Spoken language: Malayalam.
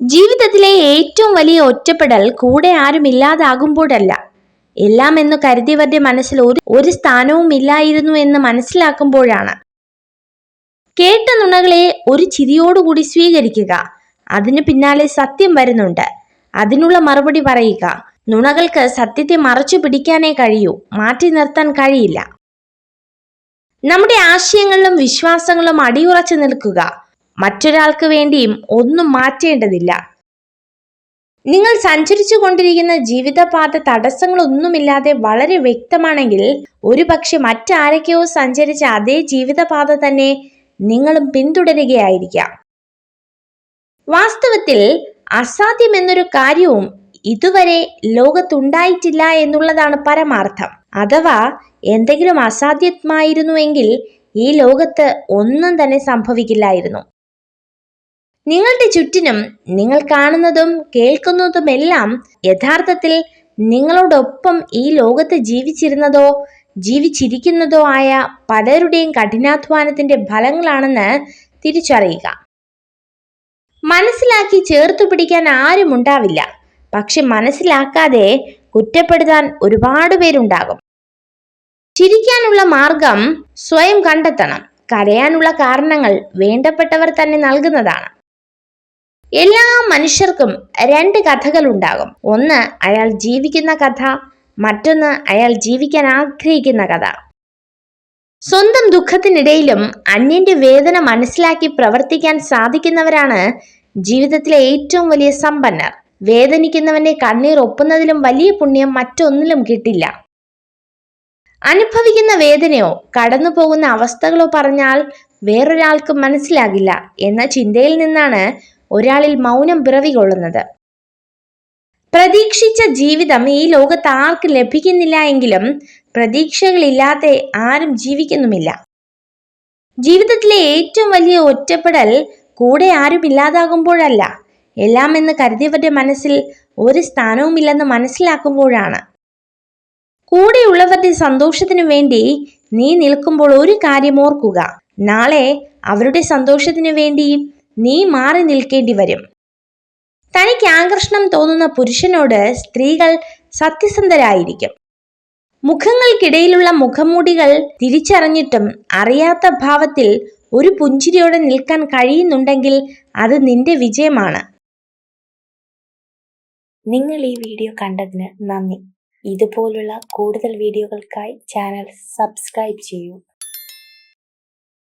ജീവിതത്തിലെ ഏറ്റവും വലിയ ഒറ്റപ്പെടൽ കൂടെ ആരുമില്ലാതാകുമ്പോഴല്ല, എല്ലാം എന്ന് കരുതിയവരുടെ മനസ്സിൽ ഒരു സ്ഥാനവും ഇല്ലായിരുന്നു എന്ന് മനസ്സിലാക്കുമ്പോഴാണ്. കേട്ട നുണകളെ ഒരു ചിരിയോടുകൂടി സ്വീകരിക്കുക. അതിന് പിന്നാലെ സത്യം വരുന്നുണ്ട്, അതിനുള്ള മറുപടി പറയുക. നുണകൾക്ക് സത്യത്തെ മറച്ചു പിടിക്കാനേ കഴിയൂ, മാറ്റി നിർത്താൻ കഴിയില്ല. നമ്മുടെ ആശയങ്ങളിലും വിശ്വാസങ്ങളും അടിയുറച്ചു നിൽക്കുക. മറ്റൊരാൾക്ക് വേണ്ടിയും ഒന്നും മാറ്റേണ്ടതില്ല. നിങ്ങൾ സഞ്ചരിച്ചു കൊണ്ടിരിക്കുന്ന ജീവിതപാത തടസ്സങ്ങളൊന്നുമില്ലാതെ വളരെ വ്യക്തമാണെങ്കിൽ, ഒരുപക്ഷെ മറ്റാരൊക്കെയോ സഞ്ചരിച്ച അതേ ജീവിതപാത തന്നെ നിങ്ങളും പിന്തുടരുകയായിരിക്കാം. വാസ്തവത്തിൽ അസാധ്യമെന്നൊരു കാര്യവും ഇതുവരെ ലോകത്തുണ്ടായിട്ടില്ല എന്നുള്ളതാണ് പരമാർത്ഥം. അഥവാ എന്തെങ്കിലും അസാധ്യമായിരുന്നുവെങ്കിൽ ഈ ലോകത്ത് ഒന്നും തന്നെ സംഭവിക്കില്ലായിരുന്നു. നിങ്ങളുടെ ചുറ്റിനും നിങ്ങൾ കാണുന്നതും കേൾക്കുന്നതുമെല്ലാം യഥാർത്ഥത്തിൽ നിങ്ങളോടൊപ്പം ഈ ലോകത്ത് ജീവിച്ചിരുന്നതോ ജീവിച്ചിരിക്കുന്നതോ ആയ പലരുടെയും കഠിനാധ്വാനത്തിന്റെ ഫലങ്ങളാണെന്ന് തിരിച്ചറിയുക. മനസ്സിലാക്കി ചേർത്തു പിടിക്കാൻ ആരും ഉണ്ടാവില്ല, പക്ഷെ മനസ്സിലാക്കാതെ കുറ്റപ്പെടുത്താൻ ഒരുപാട് പേരുണ്ടാകും. ചിരിക്കാനുള്ള മാർഗം സ്വയം കണ്ടെത്തണം. കരയാനുള്ള കാരണങ്ങൾ വേണ്ടപ്പെട്ടവർ തന്നെ നൽകുന്നതാണ്. എല്ലാ മനുഷ്യർക്കും രണ്ട് കഥകൾ ഉണ്ടാകും. ഒന്ന് അയാൾ ജീവിക്കുന്ന കഥ, മറ്റൊന്ന് അയാൾ ജീവിക്കാൻ ആഗ്രഹിക്കുന്ന കഥ. സ്വന്തം ദുഃഖത്തിനിടയിലും അന്യന്റെ വേദന മനസ്സിലാക്കി പ്രവർത്തിക്കാൻ സാധിക്കുന്നവരാണ് ജീവിതത്തിലെ ഏറ്റവും വലിയ സമ്പന്നർ. വേദനിക്കുന്നവന്റെ കണ്ണീർ ഒപ്പുന്നതിലും വലിയ പുണ്യം മറ്റൊന്നിലും കിട്ടില്ല. അനുഭവിക്കുന്ന വേദനയോ കടന്നു പോകുന്ന അവസ്ഥകളോ പറഞ്ഞാൽ വേറൊരാൾക്ക് മനസ്സിലാകില്ല എന്ന ചിന്തയിൽ നിന്നാണ് ഒരാളിൽ മൗനം പിറവികൊള്ളുന്നത്. പ്രതീക്ഷിച്ച ജീവിതം ഈ ലോകത്ത് ആർക്കും ലഭിക്കുന്നില്ല എങ്കിലും പ്രതീക്ഷകളില്ലാതെ ആരും ജീവിക്കുന്നുമില്ല. ജീവിതത്തിലെ ഏറ്റവും വലിയ ഒറ്റപ്പെടൽ കൂടെ ആരും ഇല്ലാതാകുമ്പോഴല്ല, എല്ലാം എന്ന് കരുതിയവരുടെ മനസ്സിൽ ഒരു സ്ഥാനവുമില്ലെന്ന് മനസ്സിലാക്കുമ്പോഴാണ്. കൂടെയുള്ളവരുടെ സന്തോഷത്തിനു വേണ്ടി നീ നിൽക്കുമ്പോൾ ഒരു കാര്യം ഓർക്കുക, നാളെ അവരുടെ സന്തോഷത്തിനു വേണ്ടി നീ മാറി നിൽക്കേണ്ടി വരും. തനിക്ക് ആകർഷണം തോന്നുന്ന പുരുഷനോട് സ്ത്രീകൾ സത്യസന്ധരായിരിക്കും. മുഖങ്ങൾക്കിടയിലുള്ള മുഖംമൂടികൾ തിരിച്ചറിഞ്ഞിട്ടും അറിയാത്ത ഭാവത്തിൽ ഒരു പുഞ്ചിരിയോടെ നിൽക്കാൻ കഴിയുന്നുണ്ടെങ്കിൽ അത് നിന്റെ വിജയമാണ്. നിങ്ങൾ ഈ വീഡിയോ കണ്ടതിന് നന്ദി. ഇതുപോലുള്ള കൂടുതൽ വീഡിയോകൾക്കായി ചാനൽ സബ്സ്ക്രൈബ് ചെയ്യൂ.